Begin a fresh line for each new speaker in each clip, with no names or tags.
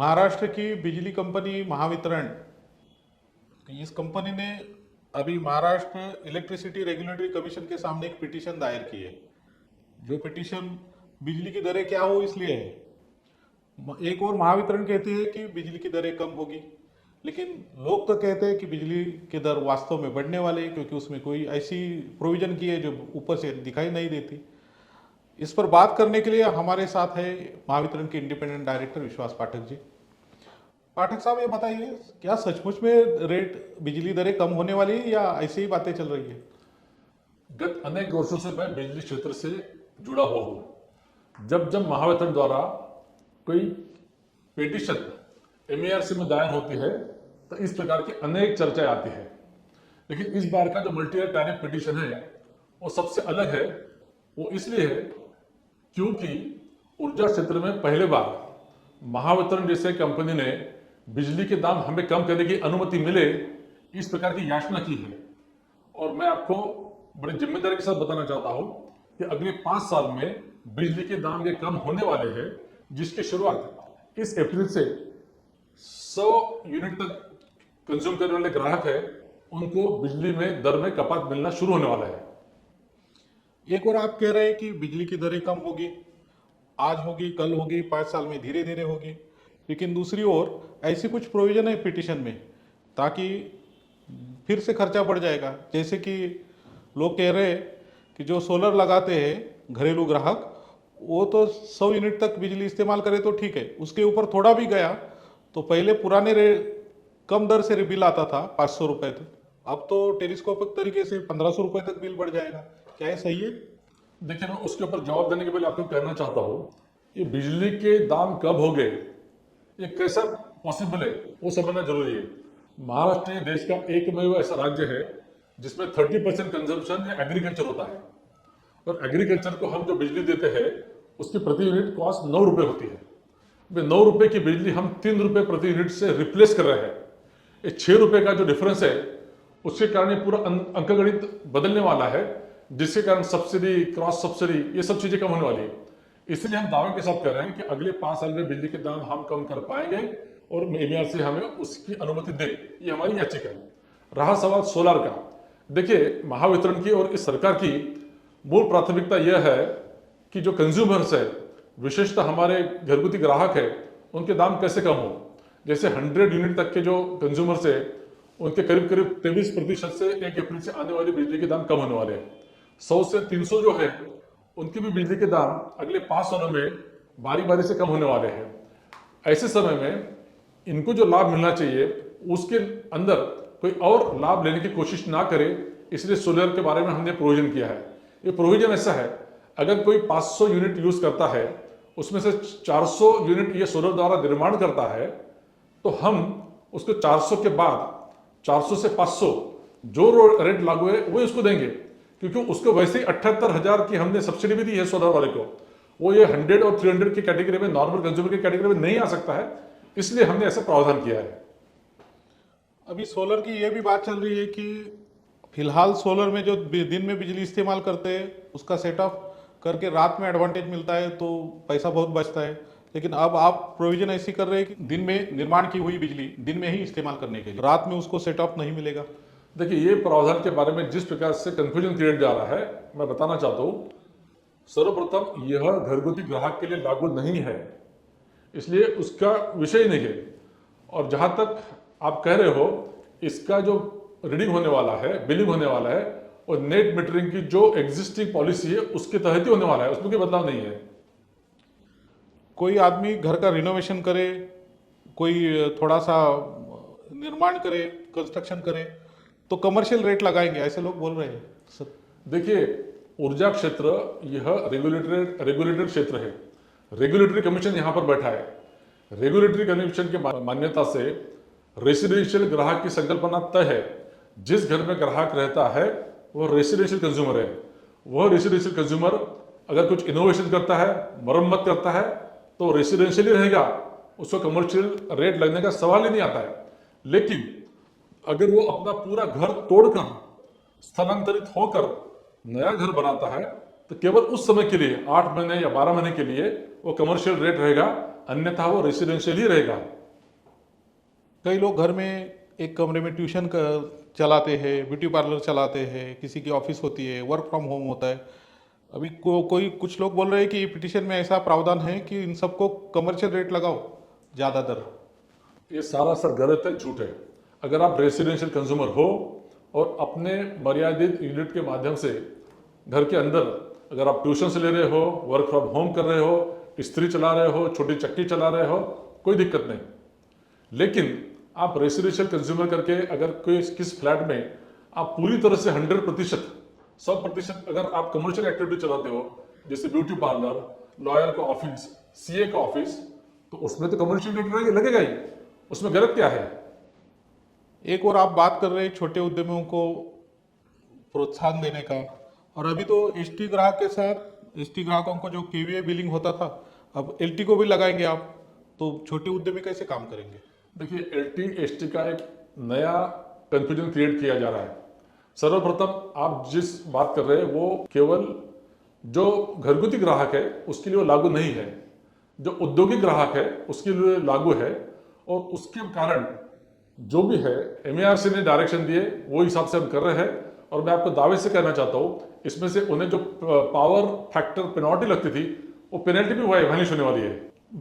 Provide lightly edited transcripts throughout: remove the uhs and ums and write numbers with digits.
महाराष्ट्र की बिजली कंपनी महावितरण, इस कंपनी ने अभी महाराष्ट्र इलेक्ट्रिसिटी रेगुलेटरी कमीशन के सामने एक पिटीशन दायर की है। जो पिटीशन बिजली की दरें क्या हो इसलिए है। एक और महावितरण कहती है कि बिजली की दरें कम होगी, लेकिन लोग तो कहते हैं कि बिजली के दर वास्तव में बढ़ने वाले हैं, क्योंकि उसमें कोई ऐसी प्रोविजन की है जो ऊपर से दिखाई नहीं देती। इस पर बात करने के लिए हमारे साथ है महावितरण के इंडिपेंडेंट डायरेक्टर विश्वास पाठक जी। पाठक साहब, ये बताइए, क्या सचमुच में रेट बिजली दरें कम होने वाली है या ऐसी ही बातें चल रही है?
गत अनेक वर्षों से मैं बिजली क्षेत्र से जुड़ा हुआ हूँ। जब जब महावितरण द्वारा कोई पिटीशन एमएआरसी में दायर होती है तो इस प्रकार की अनेक चर्चाएं आती है, लेकिन इस बार का जो मल्टी ईयर टैरिफ पिटीशन है वो सबसे अलग है। वो इसलिए है क्योंकि ऊर्जा क्षेत्र में पहले बार महावितरण जैसे कंपनी ने बिजली के दाम हमें कम करने की अनुमति मिले, इस प्रकार की याचना की है। और मैं आपको बड़ी जिम्मेदारी के साथ बताना चाहता हूं कि अगले 5 साल में बिजली के दाम ये कम होने वाले हैं, जिसकी शुरुआत इस अप्रैल से 100 यूनिट तक कंज्यूम करने वाले ग्राहक है उनको बिजली में दर में कपात मिलना शुरू होने वाला है।
एक और आप कह रहे हैं कि बिजली की दरें कम होगी, आज होगी, कल होगी, 5 साल में धीरे धीरे होगी, लेकिन दूसरी ओर ऐसी कुछ प्रोविजन है पिटीशन में ताकि फिर से खर्चा बढ़ जाएगा। जैसे कि लोग कह रहे हैं कि जो सोलर लगाते हैं घरेलू ग्राहक, वो तो 100 यूनिट तक बिजली इस्तेमाल करे तो ठीक है, उसके ऊपर थोड़ा भी गया तो पहले पुराने कम दर से बिल आता था 500 रुपये तक, अब तो टेलीस्कोपिक तरीके से 1500 रुपये तक बिल बढ़ जाएगा। क्या ये सही है?
देखिए, मैं उसके ऊपर जवाब देने के पहले आपको कहना चाहता हूँ, ये बिजली के दाम कब हो गए, ये कैसा पॉसिबल है, वो समझना जरूरी है। महाराष्ट्र देश का एकमेव ऐसा राज्य है जिसमें 30% कंजम्पशन एग्रीकल्चर होता है, और एग्रीकल्चर को हम जो बिजली देते हैं उसकी प्रति यूनिट कॉस्ट 9 रुपये होती है। वे 9 रुपये की बिजली हम 3 रुपये प्रति यूनिट से रिप्लेस कर रहे हैं। ये 6 रुपये का जो डिफरेंस है उसके कारण ये पूरा अंकगणित बदलने वाला है, जिसके कारण सब्सिडी, क्रॉस सब्सिडी, ये सब चीजें कम होने वाली है। इसलिए हम दावे के साथ कह रहे हैं कि अगले 5 साल में बिजली के दाम हम कम कर पाएंगे और एमआरसी से हमें उसकी अनुमति दे, ये हमारी याचिका है। रहा सवाल सोलर का, देखिए, महावितरण की और इस सरकार की मूल प्राथमिकता यह है कि जो कंज्यूमर्स है, विशेषतः हमारे घरगुती ग्राहक है, उनके दाम कैसे कम हो। जैसे 100 यूनिट तक के जो कंज्यूमर्स है उनके करीब करीब 23% से 1 अप्रैल से आने वाली बिजली के दाम कम होने वाले हैं। 100 से 300 जो है उनकी भी बिजली के दाम अगले 5 सालों में बारी बारी से कम होने वाले हैं। ऐसे समय में इनको जो लाभ मिलना चाहिए उसके अंदर कोई और लाभ लेने की कोशिश ना करे, इसलिए सोलर के बारे में हमने प्रोविजन किया है। ये प्रोविजन ऐसा है, अगर कोई 500 यूनिट यूज करता है उसमें से 400 यूनिट ये सोलर द्वारा निर्माण करता है, तो हम उसको 400 के बाद 400 से 500 जो रेट लागू है वो उसको देंगे, क्योंकि उसको वैसे ही 78,000 की हमने सब्सिडी भी दी है सोलर वाले को। वो ये 100 और 300 की कैटेगरी में, नॉर्मल कंज्यूमर की कैटेगरी में नहीं आ सकता है, इसलिए हमने ऐसा प्रावधान किया है।
अभी सोलर की ये भी बात चल रही है कि फिलहाल सोलर में जो दिन में बिजली इस्तेमाल करते हैं उसका सेट ऑफ करके रात में एडवांटेज मिलता है तो पैसा बहुत बचता है, लेकिन अब आप प्रोविजन ऐसी कर रहे हैं कि दिन में निर्माण की हुई बिजली दिन में ही इस्तेमाल करने के लिए, रात में उसको सेट ऑफ नहीं मिलेगा।
देखिए, ये प्रावधान के बारे में जिस प्रकार से कंफ्यूजन क्रिएट जा रहा है, मैं बताना चाहता हूँ, सर्वप्रथम यह घरगुती ग्राहक के लिए लागू नहीं है, इसलिए उसका विषय नहीं है। और जहां तक आप कह रहे हो, इसका जो रीडिंग होने वाला है, बिलिंग होने वाला है, और नेट मीटरिंग की जो एग्जिस्टिंग पॉलिसी है उसके तहत ही होने वाला है, उसमें कोई बदलाव नहीं है।
कोई आदमी घर का रिनोवेशन करे, कोई थोड़ा सा निर्माण करे, कंस्ट्रक्शन करे, तो कमर्शियल रेट लगाएंगे, ऐसे लोग बोल रहे हैं।
देखिए, ऊर्जा क्षेत्र यह रेगुलेटेड क्षेत्र है। रेगुलेटरी कमीशन यहाँ पर बैठा है। रेगुलेटरी कमीशन की मान्यता से रेसिडेंशियल ग्राहक की संकल्पना तय है। जिस घर में ग्राहक रहता है वह रेसिडेंशियल कंज्यूमर है। वह रेसिडेंशियल कंज्यूमर अगर कुछ इनोवेशन करता है, मरम्मत करता है, तो रेसिडेंशियल ही रहेगा, उसको कमर्शियल रेट लगने का सवाल ही नहीं आता है। लेकिन अगर वो अपना पूरा घर तोड़कर स्थलांतरित होकर नया घर बनाता है तो केवल उस समय के लिए 8 महीने या 12 महीने के लिए वो कमर्शियल रेट रहेगा, अन्यथा वो रेसिडेंशियल ही रहेगा।
कई लोग घर में एक कमरे में ट्यूशन चलाते हैं, ब्यूटी पार्लर चलाते हैं, किसी की ऑफिस होती है, वर्क फ्रॉम होम होता है। अभी कोई कुछ लोग बोल रहे हैं कि पिटीशन में ऐसा प्रावधान है कि इन सबको कमर्शियल रेट लगाओ ज़्यादा दर।
ये सारा सर गलत है, झूठ है। अगर आप रेसिडेंशियल कंज्यूमर हो और अपने मर्यादित यूनिट के माध्यम से घर के अंदर अगर आप ट्यूशन से ले रहे हो, वर्क फ्रॉम होम कर रहे हो, इस्त्री चला रहे हो, छोटी चक्की चला रहे हो, कोई दिक्कत नहीं। लेकिन आप रेसिडेंशियल कंज्यूमर करके अगर कोई किस फ्लैट में आप पूरी तरह से 100%, 100% अगर आप कमर्शियल एक्टिविटी चलाते हो, जैसे ब्यूटी पार्लर, लॉयर का ऑफिस, सीए का ऑफिस, तो उसमें तो कमर्शियल रेट लगेगा ही। उसमें गलत क्या है?
एक और आप बात कर रहे हैं छोटे उद्यमियों को प्रोत्साहन देने का, और अभी तो एसटी ग्राहक के साथ एसटी ग्राहकों को जो केवीए बिलिंग होता था, अब एलटी को भी लगाएंगे आप, तो छोटे उद्यमी कैसे काम करेंगे?
देखिए, एलटी एसटी का एक नया कंफ्यूजन क्रिएट किया जा रहा है। सर्वप्रथम आप जिस बात कर रहे हैं वो केवल जो घरगुती ग्राहक है उसके लिए वो लागू नहीं है, जो औद्योगिक ग्राहक है उसके लिए लागू है। और उसके कारण जो भी है एमएआरसी ने डायरेक्शन दिए वो हिसाब से हम कर रहे हैं। और मैं आपको दावे से कहना चाहता हूँ, इसमें से उन्हें जो पावर फैक्टर पेनल्टी लगती थी वो पेनल्टी भी वैनिश होने वाली है।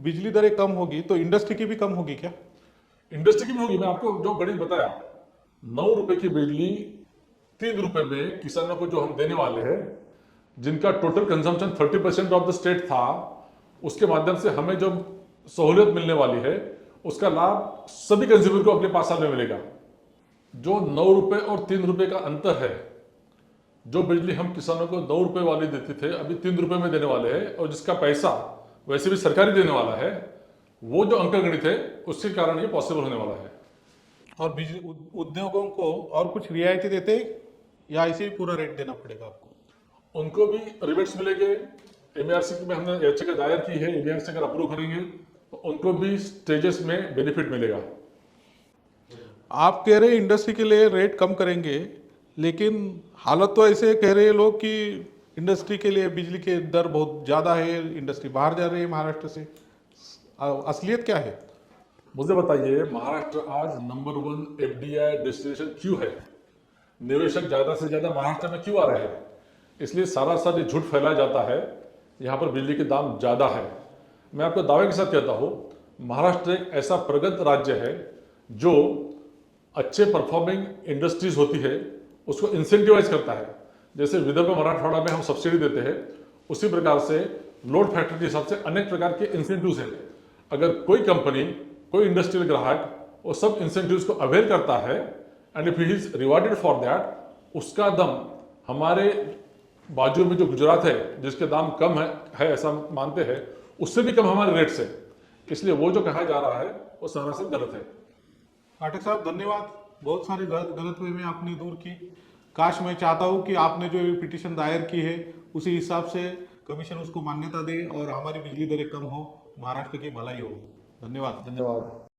बिजली दरें कम होगी तो इंडस्ट्री की भी कम होगी क्या?
इंडस्ट्री की भी होगी। मैं आपको जो गणित बताया, 9 रुपए की बिजली 3 रुपए में किसानों को जो हम देने वाले हैं, जिनका total consumption 30% of the state था, उसके माध्यम से हमें जो सहूलियत मिलने वाली है उसका लाभ सभी कंज्यूमर को अगले 5 साल में मिलेगा। जो 9 रुपए और 3 रुपए का अंतर है, जो बिजली हम किसानों को 9 रुपए वाली देते थे अभी 3 रुपए में देने वाले हैं, और जिसका पैसा वैसे भी सरकारी देने वाला है, वो जो अंक गणित है उसके कारण ये पॉसिबल होने वाला है।
और बिजली उद्योगों को और कुछ रियायती देते या ऐसे ही पूरा रेट देना पड़ेगा आपको?
उनको भी रिबेट्स मिलेंगे। एमआरसी में हमने याचिका दायर की है, एमआरसी अगर अप्रूव करेंगे तो उनको भी स्टेजेस में बेनिफिट मिलेगा।
आप कह रहे हैं इंडस्ट्री के लिए रेट कम करेंगे, लेकिन हालत तो ऐसे कह रहे हैं लोग कि इंडस्ट्री के लिए बिजली के दर बहुत ज़्यादा है, इंडस्ट्री बाहर जा रही है महाराष्ट्र से। असलियत क्या है?
मुझे बताइए, महाराष्ट्र आज नंबर 1 एफडीआई डेस्टिनेशन क्यों है? निवेशक ज्यादा से ज्यादा महाराष्ट्र में क्यों आ रहे हैं? इसलिए सारा ये झूठ फैलाया जाता है यहाँ पर बिजली के दाम ज्यादा है। मैं आपको दावे के साथ कहता हूँ, महाराष्ट्र एक ऐसा प्रगत राज्य है जो अच्छे परफॉर्मिंग इंडस्ट्रीज होती है उसको इंसेंटिवाइज करता है। जैसे विदर्भ मराठवाड़ा में हम सब्सिडी देते हैं, उसी प्रकार से लोड फैक्टर के हिसाब से अनेक प्रकार के इंसेंटिव्स हैं। अगर कोई कंपनी, कोई इंडस्ट्रियल ग्राहक वो सब इंसेंटिव्स को अवेल करता है and if he is rewarded for that, उसका दम हमारे बाजू में जो गुजरात है जिसके दाम कम है ऐसा मानते हैं, उससे भी कम हमारे रेट से। इसलिए वो जो कहा जा रहा है वो सरासर गलत है।
पाठक साहब धन्यवाद, बहुत सारी गलतफहमी आपने दूर की। काश मैं चाहता हूँ कि आपने जो पिटीशन दायर की है उसी हिसाब से कमीशन उसको मान्यता दे और हमारी बिजली दरें कम हो, महाराष्ट्र की भलाई हो। धन्यवाद।
धन्यवाद।